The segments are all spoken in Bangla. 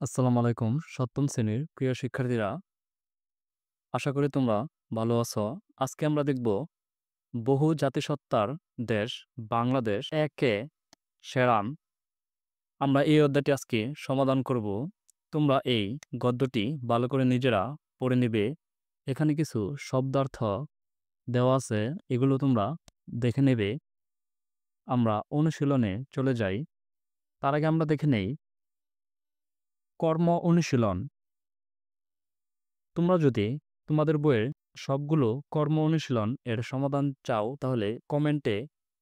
আসসালামু আলাইকুম। সপ্তম শ্রেণীর প্রিয় শিক্ষার্থীরা, আশা করি তোমরা ভালো আছো। আজকে আমরা দেখব বহু জাতিসত্তার দেশ বাংলাদেশ একে সেরাম। আমরা এই অধ্যায়টি আজকে সমাধান করব। তোমরা এই গদ্যটি ভালো করে নিজেরা পড়ে নিবে। এখানে কিছু শব্দার্থ দেওয়া আছে, এগুলো তোমরা দেখে নেবে। আমরা অনুশীলনে চলে যাই। তার আগে আমরা দেখে নেই কর্ম অনুশীলন। তোমরা যদি তোমাদের বইয়ের সবগুলো কর্ম অনুশীলন এর সমাধান চাও তাহলে কমেন্টে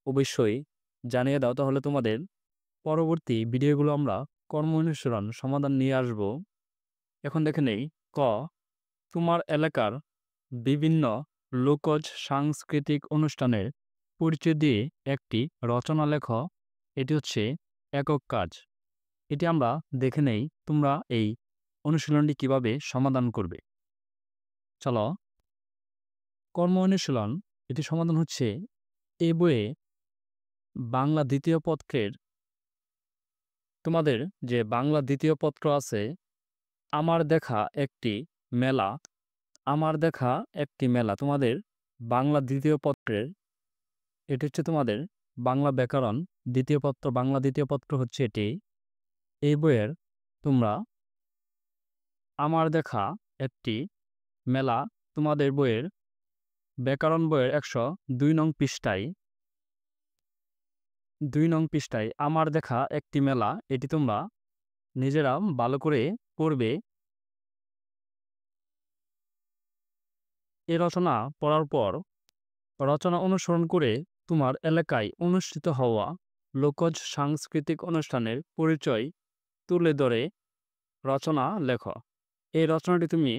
অবশ্যই জানিয়ে দাও, তাহলে তোমাদের পরবর্তী ভিডিওগুলো আমরা কর্ম অনুশীলন সমাধান নিয়ে আসব। এখন দেখে নেই ক, তোমার এলাকার বিভিন্ন লোকজ সাংস্কৃতিক অনুষ্ঠানের পরিচয় দিয়ে একটি রচনা লেখ। এটি হচ্ছে একক কাজ। এটি আমরা দেখে নেই তোমরা এই অনুশীলনটি কিভাবে সমাধান করবে। চলো, কর্ম অনুশীলন এটি সমাধান হচ্ছে এই বইয়ে বাংলা দ্বিতীয় পত্রের তোমাদের যে বাংলা দ্বিতীয় পত্র আছে, আমার দেখা একটি মেলা, আমার দেখা একটি মেলা তোমাদের বাংলা দ্বিতীয় পত্রের, এটি হচ্ছে তোমাদের বাংলা ব্যাকরণ দ্বিতীয় পত্র, বাংলা দ্বিতীয় পত্র হচ্ছে এটি। এই বইয়ের তোমরা আমার দেখা একটি মেলা তোমাদের বইয়ের ব্যাকরণ বইয়ের 102 নং পৃষ্ঠায়, 2 নং পৃষ্ঠায় আমার দেখা একটি মেলা, এটি তোমরা নিজেরা ভালো করে পড়বে। এ রচনা পড়ার পর রচনা অনুসরণ করে তোমার এলাকায় অনুষ্ঠিত হওয়া লোকজ সাংস্কৃতিক অনুষ্ঠানের পরিচয় তুলে ধরে রচনা লেখো। এই রচনাটি তুমি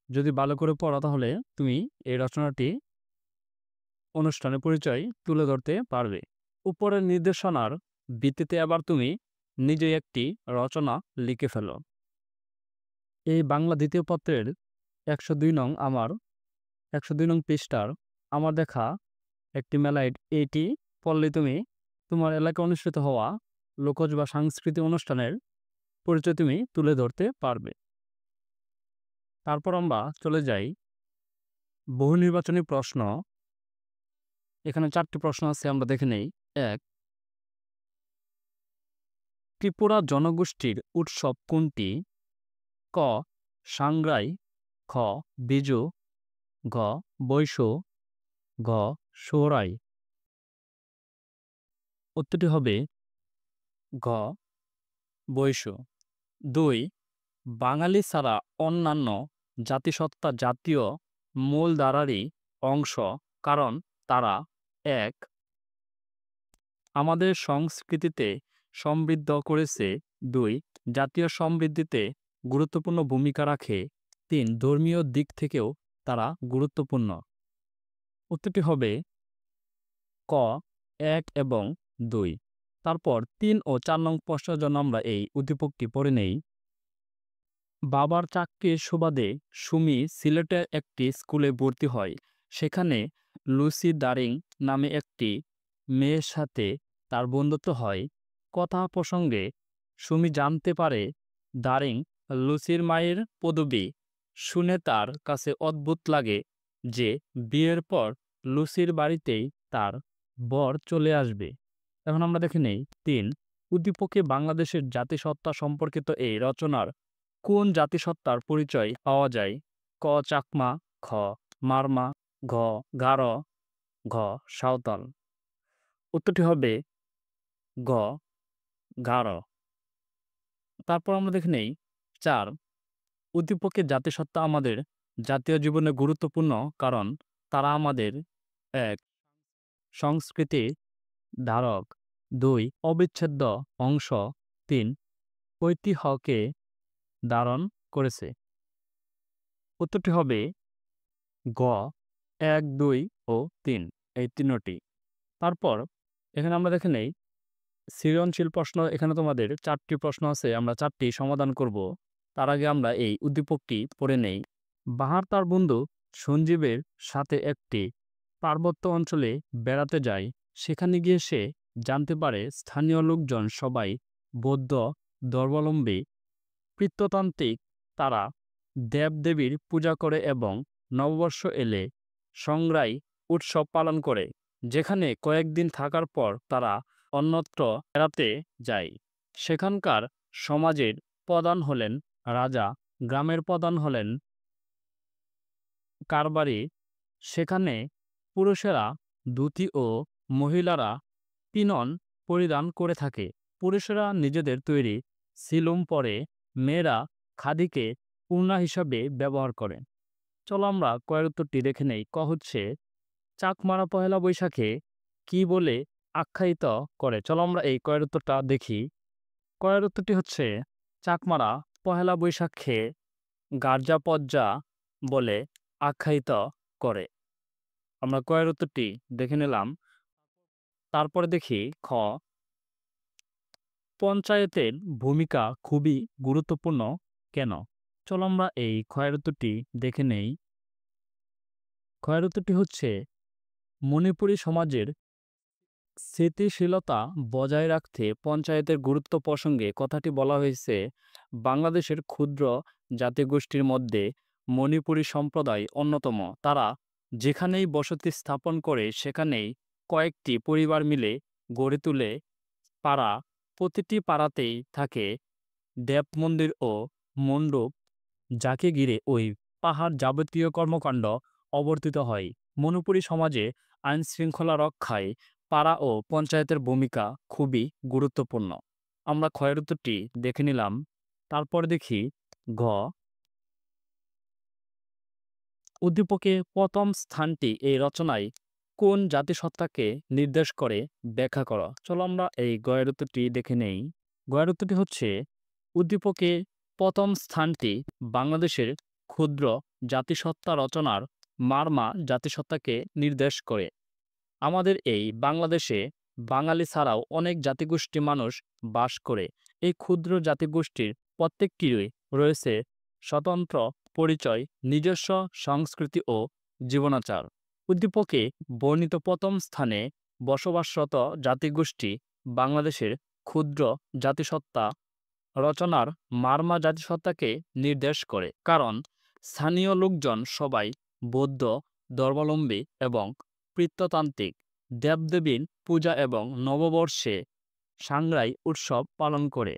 যদি ভালো করে পড়ো তাহলে তুমি এই রচনাটি অনুষ্ঠানের পরিচয় তুলে ধরতে পারবে। উপরের নির্দেশনার ভিত্তিতে আবার তুমি নিজে একটি রচনা লিখে ফেলো। এই বাংলা দ্বিতীয় পত্রের 102 নং পৃষ্ঠার আমার দেখা একটি মেলা, এইটি পড়লে তুমি তোমার এলাকায় অনুষ্ঠিত হওয়া লোকজ বা সাংস্কৃতিক অনুষ্ঠানের পরিচয় তুমি তুলে ধরতে পারবে। তারপর আমরা চলে যাই বহু নির্বাচনী প্রশ্ন। এখানে 4টি প্রশ্ন আছে, আমরা দেখে নেই। 1, ত্রিপুরা জনগোষ্ঠীর উৎসব কোনটি? ক, সাংগ্রাই, খ, বিজু, গ, বৈশু, ঘ, সোহরাই। উত্তরটি হবে ঘ, বৈশু। 2, বাঙালি ছাড়া অন্যান্য জাতিসত্তা জাতীয় মূলধারারই অংশ, কারণ তারা 1, আমাদের সংস্কৃতিতে সমৃদ্ধ করেছে, 2, জাতীয় সমৃদ্ধিতে গুরুত্বপূর্ণ ভূমিকা রাখে, 3, ধর্মীয় দিক থেকেও তারা গুরুত্বপূর্ণ। উত্তরটি হবে ক, 1 এবং 2। তারপর 3 ও 4 নং প্রশ্নের জন্য আমরা এই উদ্দীপকটি পড়ে নেই। বাবার চাকরির সুবাদে সুমি সিলেটের একটি স্কুলে ভর্তি হয়। সেখানে লুসি দারিং নামে একটি মেয়ের সাথে তার বন্ধুত্ব হয়। কথা প্রসঙ্গে সুমি জানতে পারে দারিং লুসির মায়ের পদবী। শুনে তার কাছে অদ্ভুত লাগে যে বিয়ের পর লুসির বাড়িতেই তার বর চলে আসবে। এখন আমরা দেখে নেই 3, উদ্দীপকে বাংলাদেশের জাতিসত্তা সম্পর্কিত এই রচনার কোন জাতিসত্তার পরিচয় পাওয়া যায়? ক, চাকমা, খ, মারমা, ঘ, গারো, ঘ, সাঁওতাল। উত্তরটি হবে গ, গারো। তারপর আমরা দেখে নেই 4, উদ্দীপকের জাতিসত্তা আমাদের জাতীয় জীবনে গুরুত্বপূর্ণ কারণ তারা আমাদের 1, সংস্কৃতির ধারক, 2, অবিচ্ছেদ্য অংশ, 3, ঐতিহ্যকে ধারণ করেছে। উত্তরটি হবে গ, 1, 2 ও 3, এই 3টি। তারপর এখানে আমরা দেখে নেই সৃজনশীল প্রশ্ন। এখানে তোমাদের 4টি প্রশ্ন আছে, আমরা 4টি সমাধান করব। তার আগে আমরা এই উদ্দীপকটি পড়ে নেই। বাহার তার বন্ধু সঞ্জীবের সাথে একটি পার্বত্য অঞ্চলে বেড়াতে যায়। সেখানে গিয়ে সে জানতে পারে স্থানীয় লোকজন সবাই বৌদ্ধ ধর্মাবলম্বী। পিতৃতান্ত্রিক তারা দেবদেবীর পূজা করে এবং নববর্ষ এলে সংগ্রাই উৎসব পালন করে, যেখানে কয়েকদিন থাকার পর তারা অন্যত্র বেড়াতে যায়। সেখানকার সমাজের প্রধান হলেন রাজা, গ্রামের প্রধান হলেন কারবারি। সেখানে পুরুষেরা ধুতি ও মহিলারা পিনন পরিধান করে থাকে। পুরুষেরা নিজেদের তৈরি সিলুম পরে, মেয়েরা খাদিকে ওড়না হিসাবে ব্যবহার করে। চলো আমরা কয়ের উত্তরটি দেখে নেই। ক হচ্ছে চাকমারা পহেলা বৈশাখে কি বলে আখ্যায়িত করে? চলো আমরা এই কয়ের উত্তরটা দেখি। কয়ের উত্তরটি হচ্ছে চাকমারা পহেলা বৈশাখে গার্জা পজ্জা বলে আখ্যায়িত করে। আমরা কয়ের উত্তরটি দেখে নিলাম। তারপরে দেখি খ, পঞ্চায়েতের ভূমিকা খুবই গুরুত্বপূর্ণ কেন? চলো আমরা এই ক্ষয়ের উত্তরটি দেখে নেই। ক্ষয়ের উত্তরটি হচ্ছে মণিপুরী সমাজের স্থিতিশীলতা বজায় রাখতে পঞ্চায়েতের গুরুত্ব প্রসঙ্গে কথাটি বলা হয়েছে। বাংলাদেশের ক্ষুদ্র জাতিগোষ্ঠীর মধ্যে মণিপুরী সম্প্রদায় অন্যতম। তারা যেখানেই বসতি স্থাপন করে সেখানেই কয়েকটি পরিবার মিলে গড়ে তুলে পাড়া। প্রতিটি পাড়াতেই থাকে দেব মন্দির ও মণ্ডপ, যাকে ঘিরে ওই পাহাড় যাবতীয় কর্মকাণ্ড অবর্তিত হয়। মণিপুরী সমাজে আইন শৃঙ্খলা রক্ষায় পাড়া ও পঞ্চায়েতের ভূমিকা খুবই গুরুত্বপূর্ণ। আমরা ক্ষয়ের উত্তরটি দেখে নিলাম। তারপর দেখি ঘ, উদ্দীপকে প্রথম স্থানটি এই রচনায় কোন জাতিসত্তাকে নির্দেশ করে ব্যাখ্যা করো? চলো আমরা এই গয়ের উত্তরটি দেখে নেই। গয়ের উত্তরটি হচ্ছে উদ্দীপকে প্রথম স্থানটি বাংলাদেশের ক্ষুদ্র জাতিসত্তা রচনার মারমা জাতিসত্তাকে নির্দেশ করে। আমাদের এই বাংলাদেশে বাঙালি ছাড়াও অনেক জাতিগোষ্ঠী মানুষ বাস করে। এই ক্ষুদ্র জাতিগোষ্ঠীর প্রত্যেকটিরই রয়েছে স্বতন্ত্র পরিচয়, নিজস্ব সংস্কৃতি ও জীবনাচার। উদ্দীপকে বর্ণিত প্রথম স্থানে বসবাসরত জাতিগোষ্ঠী বাংলাদেশের ক্ষুদ্র জাতিসত্তা রচনার মারমা জাতিসত্তাকে নির্দেশ করে, কারণ স্থানীয় লোকজন সবাই বৌদ্ধ ধর্মাবলম্বী এবং পিতৃতান্ত্রিক। দেবদেবীর পূজা এবং নববর্ষে সাংগ্রাই উৎসব পালন করে।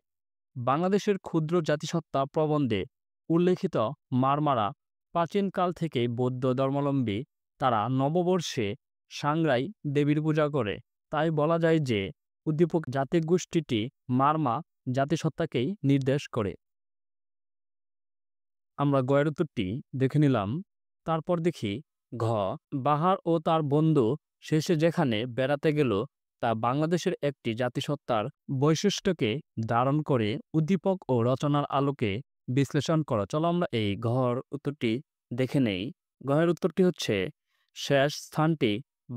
বাংলাদেশের ক্ষুদ্র জাতিসত্তা প্রবন্ধে উল্লেখিত মারমারা প্রাচীনকাল থেকেই বৌদ্ধ ধর্মাবলম্বী। তারা নববর্ষে সাংগ্রাই দেবীর পূজা করে। তাই বলা যায় যে উদ্দীপক জাতিগোষ্ঠীটি মারমা জাতিসত্তাকেই নির্দেশ করে। আমরা গয়ের উত্তরটি দেখে নিলাম। তারপর দেখি ঘ, বাহার ও তার বন্ধু শেষে যেখানে বেড়াতে গেল তা বাংলাদেশের একটি জাতিসত্তার বৈশিষ্ট্যকে ধারণ করে। উদ্দীপক ও রচনার আলোকে বিশ্লেষণ করো। চলো আমরা এই ঘর উত্তরটি দেখে নেই। ঘয়ের উত্তরটি হচ্ছে শেষ স্থানটি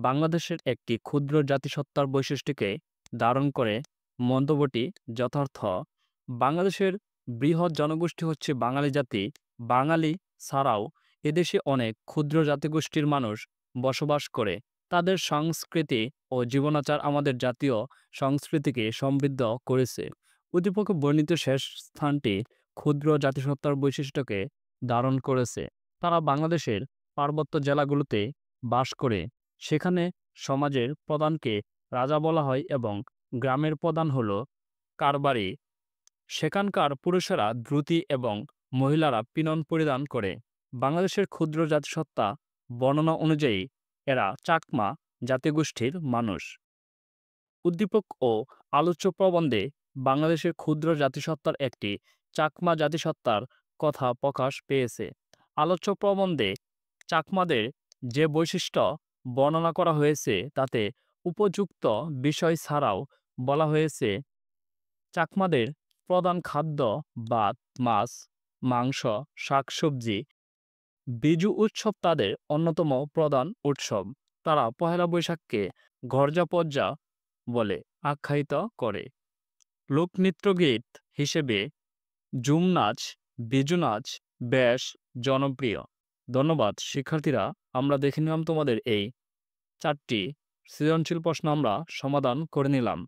বাংলাদেশের একটি ক্ষুদ্র জাতিসত্তার বৈশিষ্ট্যকে ধারণ করে। মন্তব্যটি যথার্থ। বাংলাদেশের বৃহৎ জনগোষ্ঠী হচ্ছে বাঙালি জাতি। বাঙালি ছাড়াও এদেশে অনেক ক্ষুদ্র জাতিগোষ্ঠীর মানুষ বসবাস করে। তাদের সংস্কৃতি ও জীবনাচার আমাদের জাতীয় সংস্কৃতিকে সমৃদ্ধ করেছে। উদ্দীপকে বর্ণিত শেষ স্থানটি ক্ষুদ্র জাতিসত্তার বৈশিষ্ট্যকে ধারণ করেছে। তারা বাংলাদেশের পার্বত্য জেলাগুলোতে বাস করে। সেখানে সমাজের প্রধানকে রাজা বলা হয় এবং গ্রামের প্রধান হল কারবারি। সেখানকার পুরুষেরা ধুতি এবং মহিলারা পিনন পরিধান করে। বাংলাদেশের ক্ষুদ্র জাতিসত্তা বর্ণনা অনুযায়ী এরা চাকমা জাতিগোষ্ঠীর মানুষ। উদ্দীপক ও আলোচ্য প্রবন্ধে বাংলাদেশের ক্ষুদ্র জাতিসত্তার একটি চাকমা জাতিসত্তার কথা প্রকাশ পেয়েছে। আলোচ্য প্রবন্ধে চাকমাদের যে বৈশিষ্ট্য বর্ণনা করা হয়েছে তাতে উপযুক্ত বিষয় ছাড়াও বলা হয়েছে চাকমাদের প্রধান খাদ্য ভাত, মাছ, মাংস, শাকসবজি। বিজু উৎসব তাদের অন্যতম প্রধান উৎসব। তারা পহেলা বৈশাখকে গরজা-পজ্জা বলে আখ্যায়িত করে। লোকনৃত্যগীত হিসেবে ঝুম নাচ, বিজু নাচ বেশ জনপ্রিয়। ধন্যবাদ শিক্ষার্থীরা। আমরা দেখে নিলাম তোমাদের এই 4টি সৃজনশীল প্রশ্ন আমরা সমাধান করে নিলাম।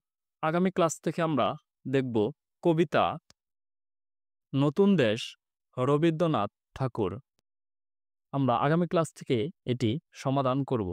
আগামী ক্লাস থেকে আমরা দেখব কবিতা, নতুন দেশ রবীন্দ্রনাথ ঠাকুর। আমরা আগামী ক্লাস থেকে এটি সমাধান করব।